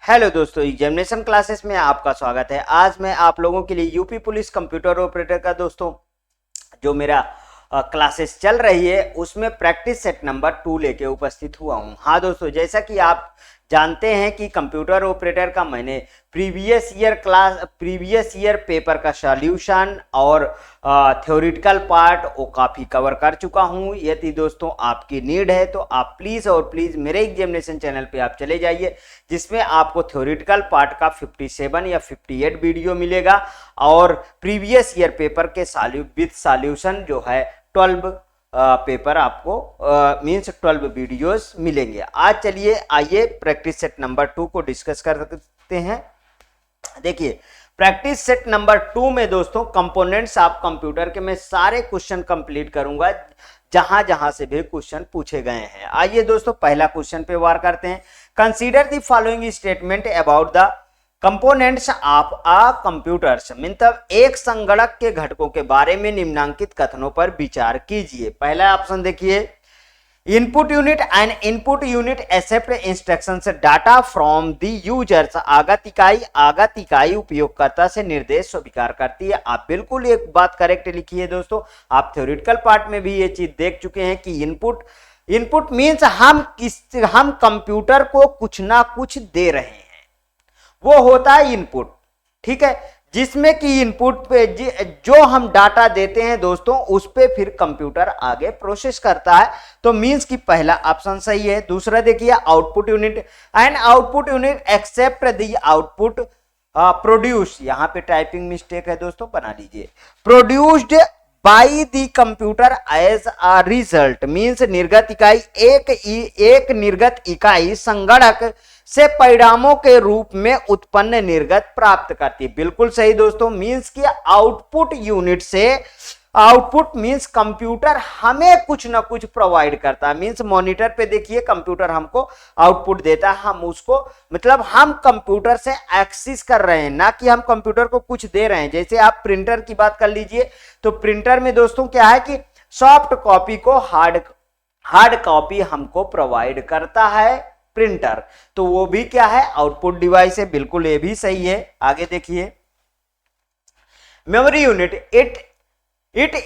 Hello दोस्तों, examination classes में आपका स्वागत है। आज मैं आप लोगों के लिए यूपी पुलिस कंप्यूटर ऑपरेटर का दोस्तों जो मेरा क्लासेस चल रही है उसमें प्रैक्टिस सेट नंबर 2 लेके उपस्थित हुआ हूं। हाँ दोस्तों, जैसा कि आप जानते हैं कि कंप्यूटर ऑपरेटर का मैंने प्रीवियस ईयर पेपर का सॉल्यूशन और थ्योरेटिकल पार्ट वो काफ़ी कवर कर चुका हूं। यदि दोस्तों आपकी नीड है तो आप प्लीज़ और प्लीज़ मेरे एग्जामिनेशन चैनल पे आप चले जाइए, जिसमें आपको थ्योरेटिकल पार्ट का 57 या 58 वीडियो मिलेगा और प्रीवियस ईयर पेपर के विद सॉल्यूशन जो है 12 पेपर आपको मीन्स 12 वीडियोस मिलेंगे। आज चलिए आइए प्रैक्टिस सेट नंबर 2 को डिस्कस करते हैं। देखिए, प्रैक्टिस सेट नंबर 2 में दोस्तों कंपोनेंट्स ऑफ कंप्यूटर के मैं सारे क्वेश्चन कंप्लीट करूंगा जहां जहां से भी क्वेश्चन पूछे गए हैं। आइए दोस्तों पहला क्वेश्चन पे वार करते हैं। Consider the following statement about the components of a computers, मतलब एक संगणक के घटकों के बारे में निम्नांकित कथनों पर विचार कीजिए। पहला ऑप्शन देखिए, input unit and input unit accept instructions data from the users. आगत इकाई उपयोगकर्ता से निर्देश स्वीकार करती है। आप बिल्कुल एक बात करेक्ट लिखी है दोस्तों। आप थ्योरेटिकल पार्ट में भी ये चीज देख चुके हैं कि इनपुट मीन्स हम कंप्यूटर को कुछ ना कुछ दे रहे हैं, वो होता है इनपुट। ठीक है, जिसमें कि इनपुट पे जो हम डाटा देते हैं दोस्तों उस पे फिर कंप्यूटर आगे प्रोसेस करता है। तो मींस कि पहला ऑप्शन सही है। दूसरा देखिए, output unit and output unit accept the output produce, यहां पे टाइपिंग मिस्टेक है दोस्तों, बना लीजिए, produced by the computer as a result, means निर्गत इकाई एक निर्गत इकाई संगणक से परिणामों के रूप में उत्पन्न निर्गत प्राप्त करती है। बिल्कुल सही दोस्तों। मींस कि आउटपुट यूनिट से आउटपुट मींस कंप्यूटर हमें कुछ ना कुछ प्रोवाइड करता है। मींस मॉनिटर पे देखिए कंप्यूटर हमको आउटपुट देता है, हम उसको मतलब हम कंप्यूटर से एक्सेस कर रहे हैं, ना कि हम कंप्यूटर को कुछ दे रहे हैं। जैसे आप प्रिंटर की बात कर लीजिए, तो प्रिंटर में दोस्तों क्या है कि सॉफ्ट कॉपी को हार्ड कॉपी हमको प्रोवाइड करता है प्रिंटर, तो वो भी क्या है, आउटपुट डिवाइस है। बिल्कुल ये भी सही है। आगे देखिए, memory unit it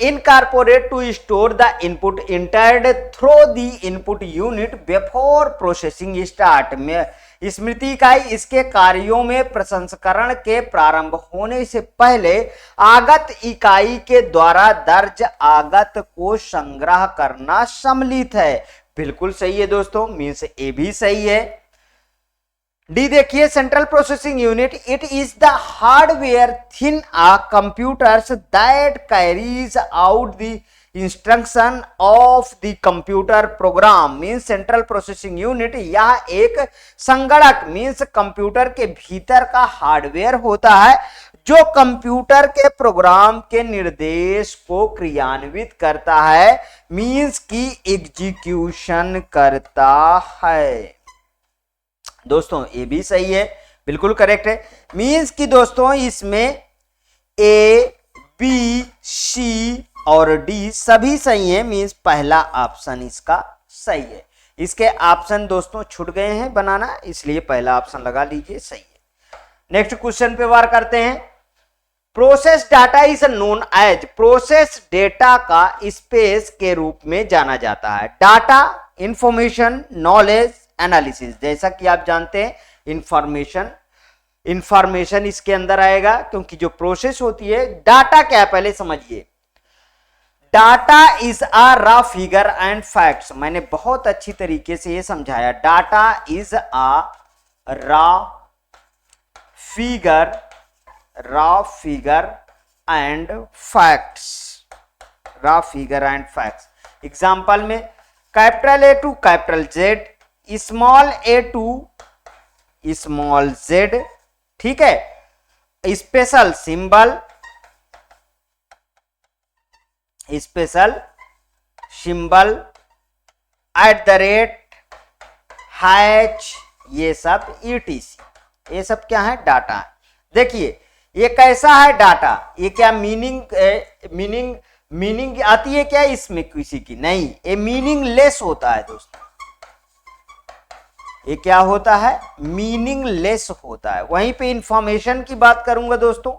incorporate to store the input entered through the input unit before processing start. में स्मृति इकाई इसके कार्यों में प्रसंस्करण के प्रारंभ होने से पहले आगत इकाई के द्वारा दर्ज आगत को संग्रह करना सम्मिलित है। बिल्कुल सही है दोस्तों, मीन्स ए भी सही है। डी देखिए, central processing unit it is the hardware thin a computers that carries out the instruction of the computer program. Means central processing unit यह एक संगणक मीन्स कंप्यूटर के भीतर का हार्डवेयर होता है जो कंप्यूटर के प्रोग्राम के निर्देश को क्रियान्वित करता है, मीन्स की एग्जीक्यूशन करता है। दोस्तों ये भी सही है, बिल्कुल करेक्ट है। मीन्स की दोस्तों इसमें ए बी सी और डी सभी सही है, मीन्स पहला ऑप्शन इसका सही है। इसके ऑप्शन दोस्तों छूट गए हैं बनाना, इसलिए पहला ऑप्शन लगा लीजिए, सही है। नेक्स्ट क्वेश्चन पे वार करते हैं। Process data is known as, process data का स्पेस के रूप में जाना जाता है। Data, information, knowledge, analysis. जैसा कि आप जानते हैं इंफॉर्मेशन इसके अंदर आएगा, क्योंकि जो प्रोसेस होती है, डाटा क्या है पहले समझिए। Data is a raw figure and facts, मैंने बहुत अच्छी तरीके से ये समझाया। Data is a raw figure and facts, raw figure and facts. Example में capital A to capital Z, small a to small z, ठीक है, स्पेशल सिंबल @ हैच, ये सब ETC, ये सब क्या है, डाटा है। देखिए ये कैसा है डाटा, ये क्या मीनिंग आती है क्या इसमें किसी की, नहीं, ये मीनिंगलेस होता है दोस्तों। ये क्या होता है, मीनिंगलेस होता है। वहीं पे इंफॉर्मेशन की बात करूंगा दोस्तों,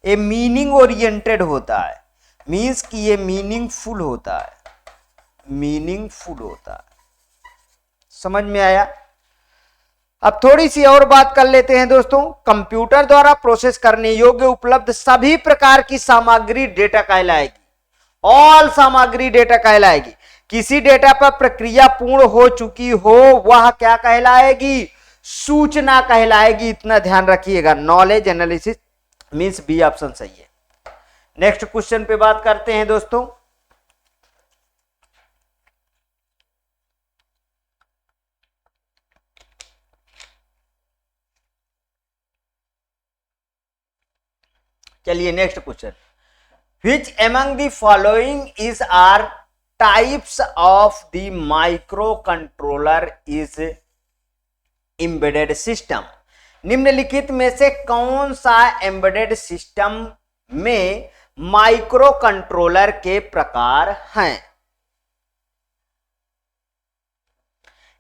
ये मीनिंग ओरिएंटेड होता है, मीन्स कि ये मीनिंगफुल होता है, मीनिंगफुल होता है। समझ में आया? अब थोड़ी सी और बात कर लेते हैं दोस्तों। कंप्यूटर द्वारा प्रोसेस करने योग्य उपलब्ध सभी प्रकार की सामग्री डेटा कहलाएगी। ऑल सामग्री डेटा कहलाएगी। किसी डेटा पर प्रक्रिया पूर्ण हो चुकी हो वह क्या कहलाएगी, सूचना कहलाएगी। इतना ध्यान रखिएगा। Knowledge analysis means B option सही है। नेक्स्ट क्वेश्चन पे बात करते हैं दोस्तों। चलिए next question, which among the following is are types of the micro controller is embedded system. निम्नलिखित में से कौन सा एम्बेडेड सिस्टम में माइक्रो कंट्रोलर के प्रकार हैं?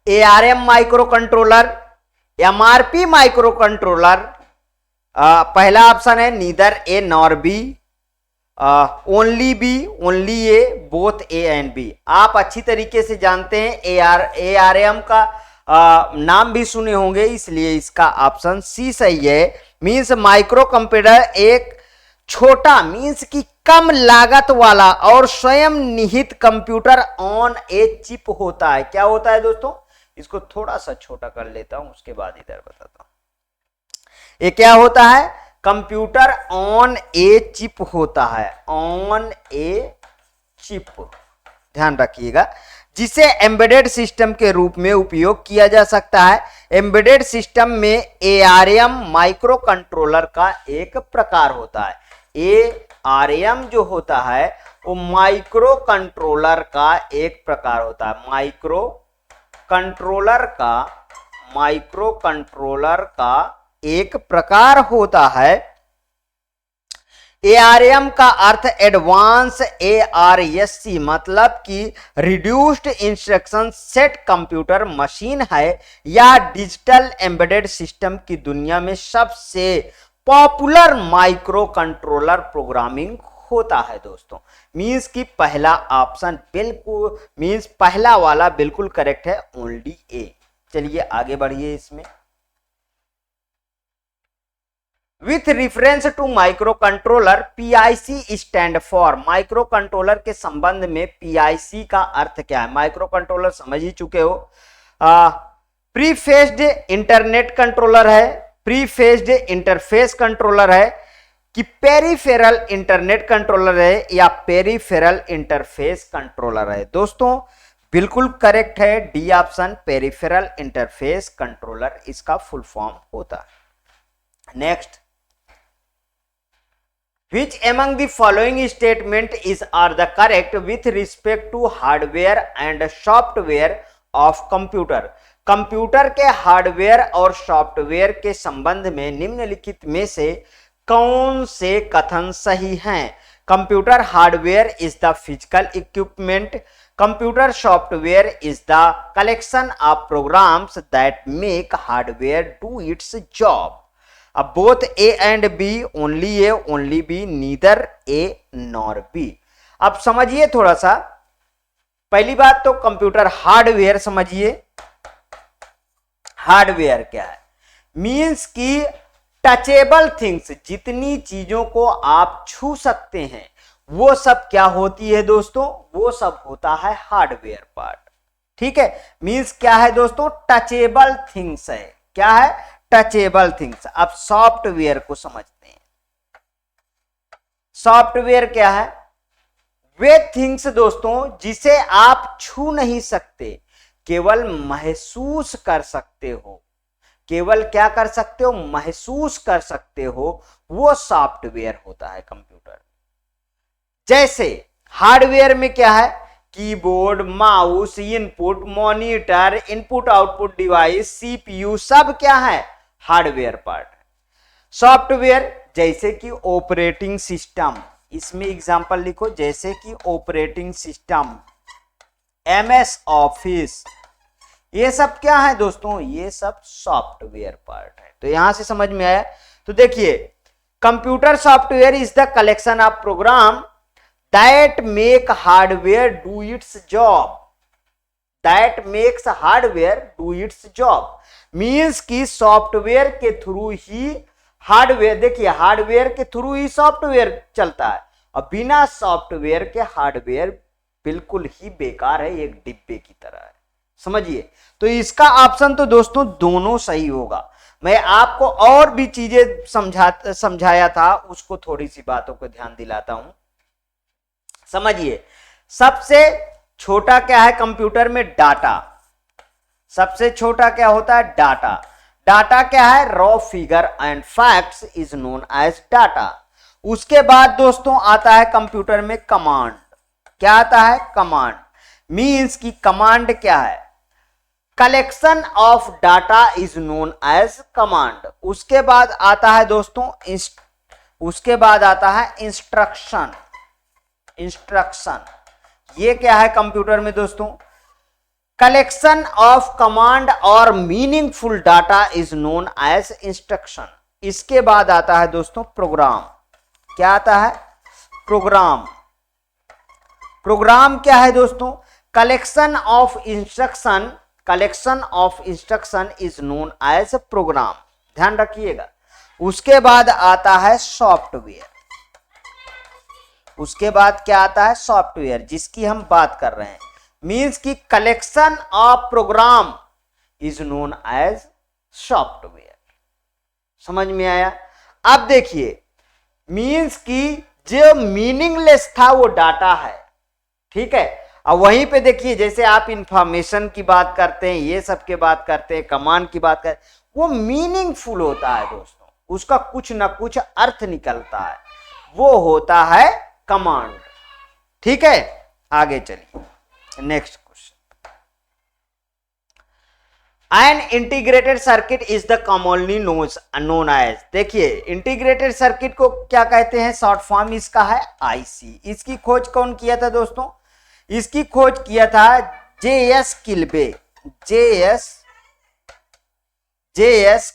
ARM micro controller, MRP micro controller, पहला ऑप्शन है neither A nor B, only B, only A, both A and B. आप अच्छी तरीके से जानते हैं ARM का नाम भी सुने होंगे, इसलिए इसका ऑप्शन सी सही है। मींस माइक्रो कंप्यूटर एक छोटा मींस की कम लागत वाला और स्वयं निहित कंप्यूटर ऑन ए चिप होता है। क्या होता है दोस्तों? इसको थोड़ा सा छोटा कर लेता हूं, उसके बाद इधर बताता हूं। ये क्या होता है? कंप्यूटर ऑन ए चिप होता है, ऑन ए चिप, ध्यान रखिएगा, जिसे एम्बेडेड सिस्टम के रूप में उपयोग किया जा सकता है। एम्बेडेड सिस्टम में ARM माइक्रो कंट्रोलर का एक प्रकार होता है। ARM जो होता है वो माइक्रो कंट्रोलर का एक प्रकार होता है। माइक्रो कंट्रोलर का एक प्रकार होता है। ARM का अर्थ एडवांस ARSC मतलब कि reduced instruction set computer machine है, या डिजिटल एम्बेडेड सिस्टम की दुनिया में सबसे पॉपुलर माइक्रो कंट्रोलर प्रोग्रामिंग होता है दोस्तों। मींस कि पहला ऑप्शन बिल्कुल, मींस पहला वाला बिल्कुल करेक्ट है, ओनली ए। चलिए आगे बढ़िए इसमें। With reference to micro controller, PIC stand for. Micro controller के संबंध में PIC का अर्थ क्या है? माइक्रो कंट्रोलर समझ ही चुके हो। प्रीफेस्ड इंटरनेट कंट्रोलर है, प्रीफेस्ड इंटरफेस कंट्रोलर है, कि पेरिफेरल इंटरनेट कंट्रोलर है, या पेरिफेरल इंटरफेस कंट्रोलर है? दोस्तों बिल्कुल करेक्ट है D option, peripheral interface controller इसका फुल फॉर्म होता है। Next, which among the following statement is are the correct with respect to hardware and software of computer? Computer के हार्डवेयर और software के संबंध में निम्नलिखित में से कौन से कथन सही हैं? Computer hardware is the physical equipment, computer software is the collection of programs that make hardware do its job. अब both A and B, only A, only B, neither A nor B. अब समझिए थोड़ा सा। पहली बात तो computer hardware समझिए। Hardware क्या है? मींस की टचेबल थिंग्स, जितनी चीजों को आप छू सकते हैं वो सब क्या होती है दोस्तों? वो सब होता है हार्डवेयर पार्ट। ठीक है, मींस क्या है दोस्तों? टचेबल थिंग्स है। क्या है? Touchable things. अब सॉफ्टवेयर को समझते हैं। सॉफ्टवेयर क्या है? वे थिंग्स दोस्तों जिसे आप छू नहीं सकते, केवल महसूस कर सकते हो। केवल क्या कर सकते हो? महसूस कर सकते हो, वो सॉफ्टवेयर होता है कंप्यूटर। जैसे हार्डवेयर में क्या है? Keyboard, mouse, input, monitor, input output device, CPU, सब क्या है? हार्डवेयर पार्ट है। सॉफ्टवेयर जैसे कि ऑपरेटिंग सिस्टम, इसमें एग्जांपल लिखो, जैसे कि ऑपरेटिंग सिस्टम, MS ऑफिस, ये सब क्या है दोस्तों, ये सब सॉफ्टवेयर पार्ट है। तो यहां से समझ में आया। तो देखिए, computer software is the collection of program that make hardware do its job, that makes hardware do its job. Means कि सॉफ्टवेयर के थ्रू ही हार्डवेयर, देखिए हार्डवेयर के थ्रू ही सॉफ्टवेयर चलता है, और बिना सॉफ्टवेयर के हार्डवेयर बिल्कुल ही बेकार है, एक डिब्बे की तरह है। समझिए, तो इसका ऑप्शन तो दोस्तों दोनों सही होगा। मैं आपको और भी चीजें समझाया था, उसको थोड़ी सी बातों को ध्यान दिलाता हूं। समझिए, सबसे छोटा क्या है कंप्यूटर में, डाटा। सबसे छोटा क्या होता है, डाटा। डाटा क्या है, raw figure and facts is known as data. उसके बाद दोस्तों आता है कंप्यूटर में कमांड। क्या आता है, कमांड। मीन्स की कमांड क्या है, collection of data is known as command. उसके बाद आता है दोस्तों उसके बाद आता है इंस्ट्रक्शन। इंस्ट्रक्शन ये क्या है कंप्यूटर में दोस्तों, कलेक्शन ऑफ कमांड और meaningful data is known as instruction. इसके बाद आता है दोस्तों प्रोग्राम। क्या आता है, प्रोग्राम। प्रोग्राम क्या है दोस्तों, collection of instruction, collection of instruction is known as program. ध्यान रखिएगा। उसके बाद आता है सॉफ्टवेयर। उसके बाद क्या आता है, सॉफ्टवेयर, जिसकी हम बात कर रहे हैं। मीन्स की collection of program is known as software. समझ में आया। अब देखिए, मीन्स की जो मीनिंगलेस था वो डाटा है, ठीक है। अब वहीं पे देखिए, जैसे आप इंफॉर्मेशन की बात करते हैं, ये सब की बात करते हैं, कमांड की बात करते हैं, वो मीनिंगफुल होता है दोस्तों, उसका कुछ ना कुछ अर्थ निकलता है, वो होता है कमांड। ठीक है, आगे चलिए next question. An integrated circuit is the commonly known as, देखिए इंटीग्रेटेड सर्किट को क्या कहते हैं, शॉर्ट फॉर्म इसका है आईसी। इसकी खोज कौन किया था दोस्तों, इसकी खोज किया था जे.एस. किल्बे। जे.एस.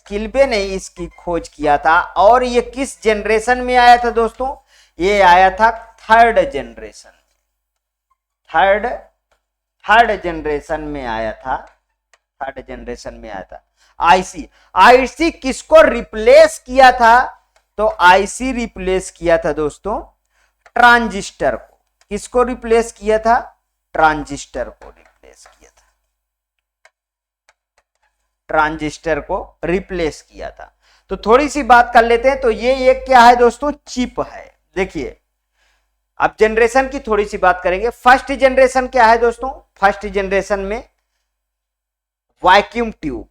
किल्बे ने इसकी खोज किया था। और ये किस जनरेशन में आया था दोस्तों, ये आया था थर्ड जनरेशन। थर्ड जनरेशन में आया था, थर्ड जनरेशन में आया था आईसी। आईसी किसको रिप्लेस किया था, तो आईसी रिप्लेस किया था दोस्तों ट्रांजिस्टर को। किसको रिप्लेस किया था, ट्रांजिस्टर को रिप्लेस किया था, ट्रांजिस्टर को रिप्लेस किया था। तो थोड़ी सी बात कर लेते हैं। तो ये क्या है दोस्तों, चिप है। देखिए, अब जनरेशन की थोड़ी सी बात करेंगे। फर्स्ट जनरेशन क्या है दोस्तों, फर्स्ट जनरेशन में वैक्यूम ट्यूब,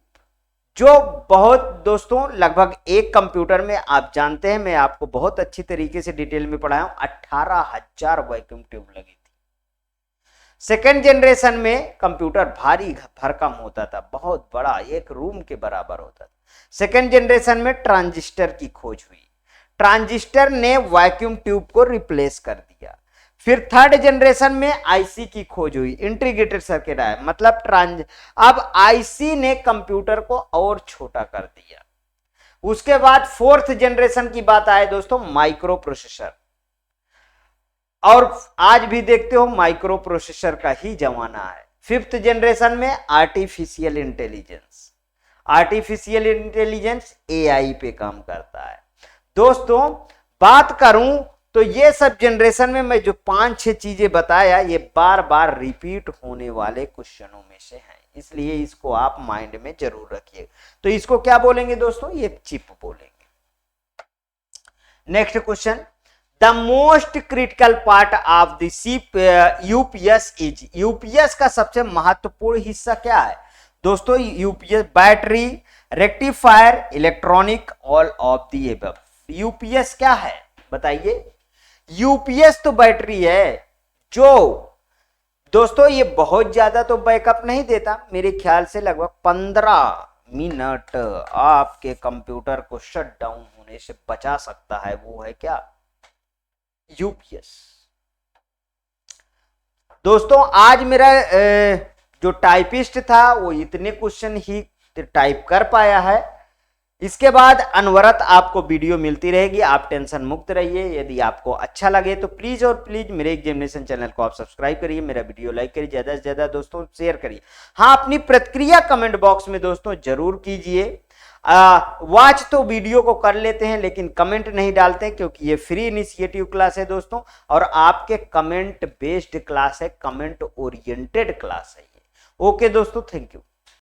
जो बहुत दोस्तों लगभग एक कंप्यूटर में आप जानते हैं, मैं आपको बहुत अच्छी तरीके से डिटेल में पढ़ाया हूं, 18,000 वैक्यूम ट्यूब लगी थी। सेकेंड जनरेशन में कंप्यूटर भारी भरकम होता था, बहुत बड़ा, एक रूम के बराबर होता था। सेकेंड जनरेशन में ट्रांजिस्टर की खोज हुई, ट्रांजिस्टर ने वैक्यूम ट्यूब को रिप्लेस कर दिया। फिर थर्ड जनरेशन में आईसी की खोज हुई, इंटीग्रेटेड सर्किट आया, मतलब अब आईसी ने कंप्यूटर को और छोटा कर दिया। उसके बाद फोर्थ जनरेशन की बात आए दोस्तों, माइक्रो प्रोसेसर। और आज भी देखते हो माइक्रो प्रोसेसर का ही जमाना है। फिफ्थ जनरेशन में artificial intelligence, artificial intelligence AI पे काम करता है। दोस्तों बात करूं तो ये सब जनरेशन में मैं जो 5-6 चीजें बताया, ये बार बार रिपीट होने वाले क्वेश्चनों में से हैं, इसलिए इसको आप माइंड में जरूर रखिए। तो इसको क्या बोलेंगे दोस्तों, ये चिप बोलेंगे। Next question, the most critical part of the UPS is, UPS का सबसे महत्वपूर्ण हिस्सा क्या है दोस्तों, UPS battery, rectifier, electronic, all of the above. UPS क्या है बताइए, यूपीएस तो बैटरी है, जो दोस्तों ये बहुत ज्यादा तो बैकअप नहीं देता, मेरे ख्याल से लगभग 15 मिनट आपके कंप्यूटर को शट डाउन होने से बचा सकता है। वो है क्या, यूपीएस। दोस्तों आज मेरा जो टाइपिस्ट था वो इतने क्वेश्चन ही टाइप कर पाया है। इसके बाद अनवरत आपको वीडियो मिलती रहेगी, आप टेंशन मुक्त रहिए। यदि आपको अच्छा लगे तो प्लीज और प्लीज मेरे एग्जामिनेशन चैनल को आप सब्सक्राइब करिए, मेरा वीडियो लाइक करिए, ज्यादा से ज्यादा दोस्तों शेयर करिए। हाँ, अपनी प्रतिक्रिया कमेंट बॉक्स में दोस्तों जरूर कीजिए। वॉच तो वीडियो को कर लेते हैं लेकिन कमेंट नहीं डालते, क्योंकि ये फ्री इनिशिएटिव क्लास है दोस्तों, और आपके कमेंट बेस्ड क्लास है, कमेंट ओरिएंटेड क्लास है ये। ओके दोस्तों, थैंक यू।